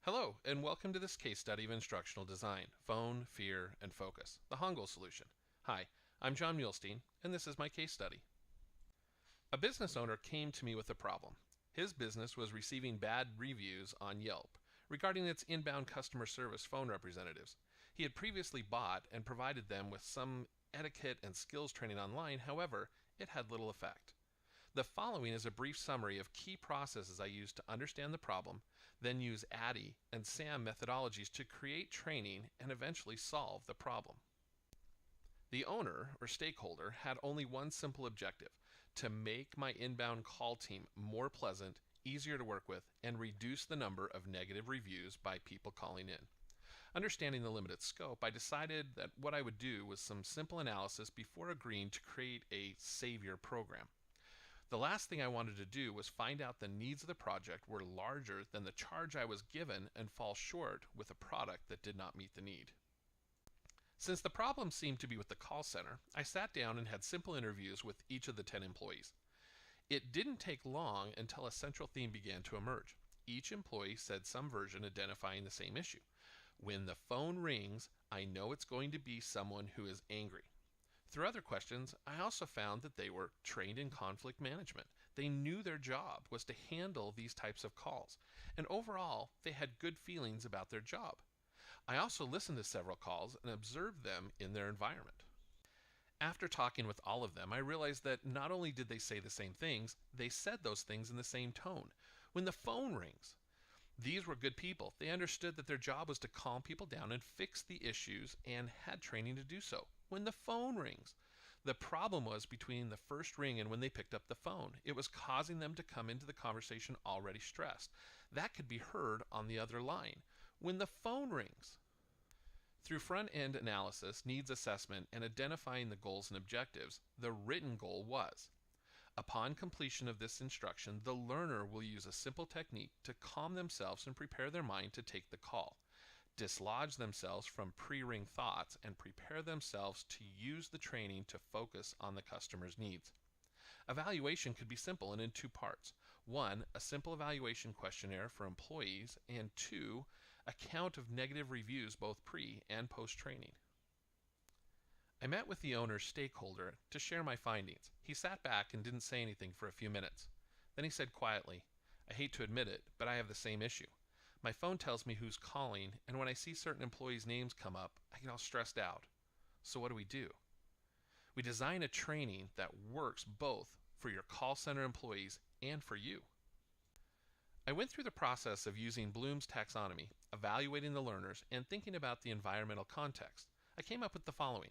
Hello, and welcome to this case study of instructional design, phone, fear, and focus, the Hangul solution. Hi, I'm John Muhlstein, and this is my case study. A business owner came to me with a problem. His business was receiving bad reviews on Yelp regarding its inbound customer service phone representatives. He had previously bought and provided them with some etiquette and skills training online, however, it had little effect. The following is a brief summary of key processes I used to understand the problem, then use ADDIE and SAM methodologies to create training and eventually solve the problem. The owner or stakeholder had only one simple objective: to make my inbound call team more pleasant, easier to work with, and reduce the number of negative reviews by people calling in. Understanding the limited scope, I decided that what I would do was some simple analysis before agreeing to create a savior program. The last thing I wanted to do was find out the needs of the project were larger than the charge I was given and fall short with a product that did not meet the need. Since the problem seemed to be with the call center, I sat down and had simple interviews with each of the 10 employees. It didn't take long until a central theme began to emerge. Each employee said some version identifying the same issue. When the phone rings, I know it's going to be someone who is angry. Through other questions, I also found that they were trained in conflict management. They knew their job was to handle these types of calls, and overall, they had good feelings about their job. I also listened to several calls and observed them in their environment. After talking with all of them, I realized that not only did they say the same things, they said those things in the same tone. When the phone rings, these were good people. They understood that their job was to calm people down and fix the issues and had training to do so. When the phone rings, the problem was between the first ring and when they picked up the phone. It was causing them to come into the conversation already stressed. That could be heard on the other line. When the phone rings, through front-end analysis, needs assessment, and identifying the goals and objectives, the written goal was: upon completion of this instruction, the learner will use a simple technique to calm themselves and prepare their mind to take the call, dislodge themselves from pre-ring thoughts, and prepare themselves to use the training to focus on the customer's needs. Evaluation could be simple and in two parts. One, a simple evaluation questionnaire for employees, and two, a count of negative reviews both pre and post-training. I met with the owner's stakeholder to share my findings. He sat back and didn't say anything for a few minutes. Then he said quietly, "I hate to admit it, but I have the same issue. My phone tells me who's calling, and when I see certain employees' names come up, I get all stressed out. So what do? We design a training that works both for your call center employees and for you." I went through the process of using Bloom's taxonomy, evaluating the learners, and thinking about the environmental context. I came up with the following.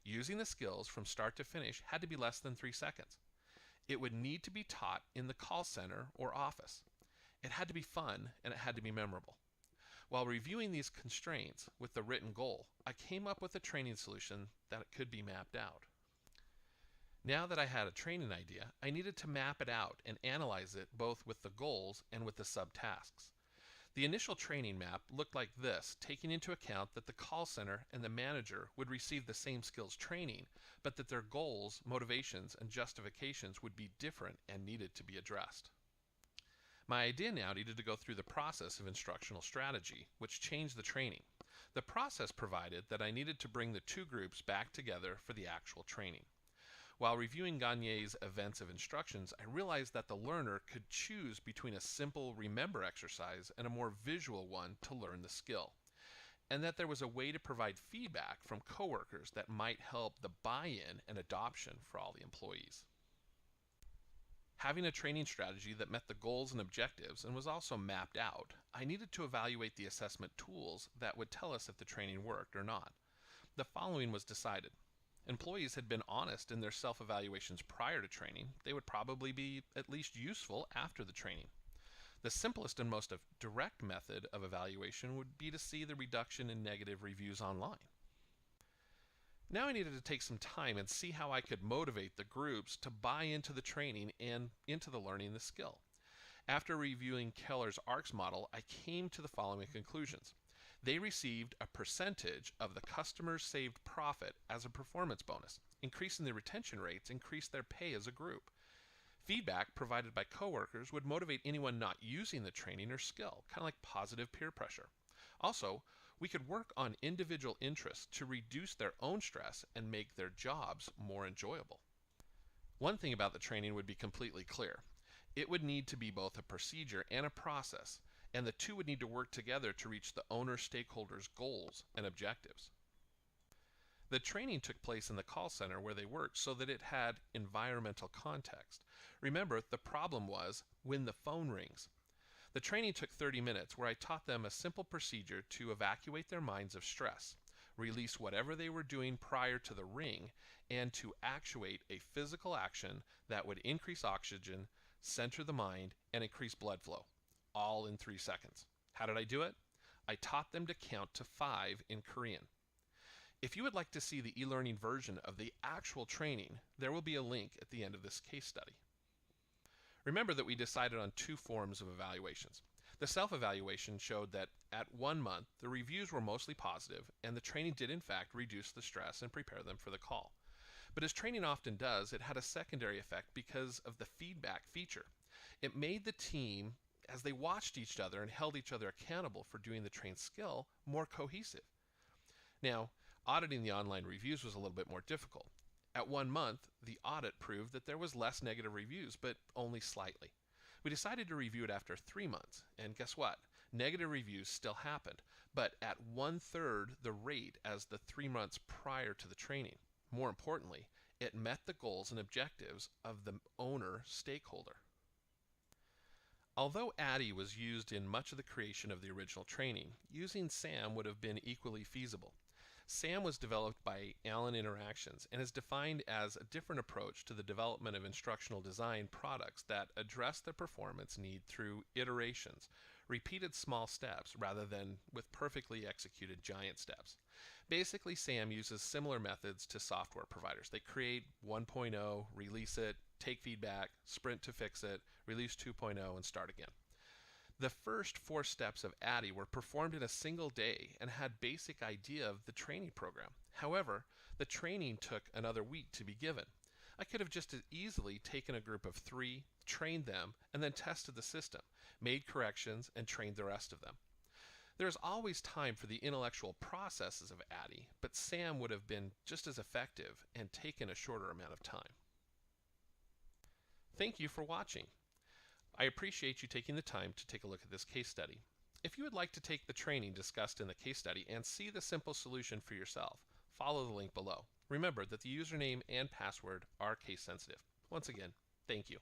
Using the skills from start to finish had to be less than 3 seconds. It would need to be taught in the call center or office. It had to be fun, and it had to be memorable. While reviewing these constraints with the written goal, I came up with a training solution that could be mapped out. Now that I had a training idea, I needed to map it out and analyze it both with the goals and with the subtasks. The initial training map looked like this, taking into account that the call center and the manager would receive the same skills training, but that their goals, motivations, and justifications would be different and needed to be addressed. My idea now needed to go through the process of instructional strategy, which changed the training. The process provided that I needed to bring the two groups back together for the actual training. While reviewing Gagne's events of instructions, I realized that the learner could choose between a simple remember exercise and a more visual one to learn the skill, and that there was a way to provide feedback from coworkers that might help the buy-in and adoption for all the employees. Having a training strategy that met the goals and objectives and was also mapped out, I needed to evaluate the assessment tools that would tell us if the training worked or not. The following was decided. Employees had been honest in their self-evaluations prior to training. They would probably be at least useful after the training. The simplest and most direct method of evaluation would be to see the reduction in negative reviews online. Now I needed to take some time and see how I could motivate the groups to buy into the training and into the learning the skill. After reviewing Keller's ARCS model, I came to the following conclusions. They received a percentage of the customer's saved profit as a performance bonus. Increasing the retention rates increased their pay as a group. Feedback provided by coworkers would motivate anyone not using the training or skill, kind of like positive peer pressure. Also, we could work on individual interests to reduce their own stress and make their jobs more enjoyable. One thing about the training would be completely clear. It would need to be both a procedure and a process, and the two would need to work together to reach the owner stakeholders' goals and objectives. The training took place in the call center where they worked so that it had environmental context. Remember, the problem was when the phone rings. The training took 30 minutes where I taught them a simple procedure to evacuate their minds of stress, release whatever they were doing prior to the ring, and to actuate a physical action that would increase oxygen, center the mind, and increase blood flow, all in 3 seconds. How did I do it? I taught them to count to 5 in Korean. If you would like to see the e-learning version of the actual training, there will be a link at the end of this case study. Remember that we decided on 2 forms of evaluations. The self-evaluation showed that at 1 month, the reviews were mostly positive, and the training did in fact reduce the stress and prepare them for the call. But as training often does, it had a secondary effect because of the feedback feature. It made the team, as they watched each other and held each other accountable for doing the trained skill, more cohesive. Now, auditing the online reviews was a little bit more difficult. At 1 month, the audit proved that there was less negative reviews, but only slightly. We decided to review it after 3 months, and guess what? Negative reviews still happened, but at 1/3 the rate as the 3 months prior to the training. More importantly, it met the goals and objectives of the owner stakeholder. Although ADDIE was used in much of the creation of the original training, using SAM would have been equally feasible. SAM was developed by Allen Interactions and is defined as a different approach to the development of instructional design products that address the performance need through iterations, repeated small steps rather than with perfectly executed giant steps. Basically, SAM uses similar methods to software providers. They create 1.0, release it, take feedback, sprint to fix it, release 2.0, and start again. The first 4 steps of ADDIE were performed in a single day and had basic idea of the training program. However, the training took another week to be given. I could have just as easily taken a group of 3, trained them, and then tested the system, made corrections, and trained the rest of them. There is always time for the intellectual processes of ADDIE, but SAM would have been just as effective and taken a shorter amount of time. Thank you for watching. I appreciate you taking the time to take a look at this case study. If you would like to take the training discussed in the case study and see the simple solution for yourself, follow the link below. Remember that the username and password are case sensitive. Once again, thank you.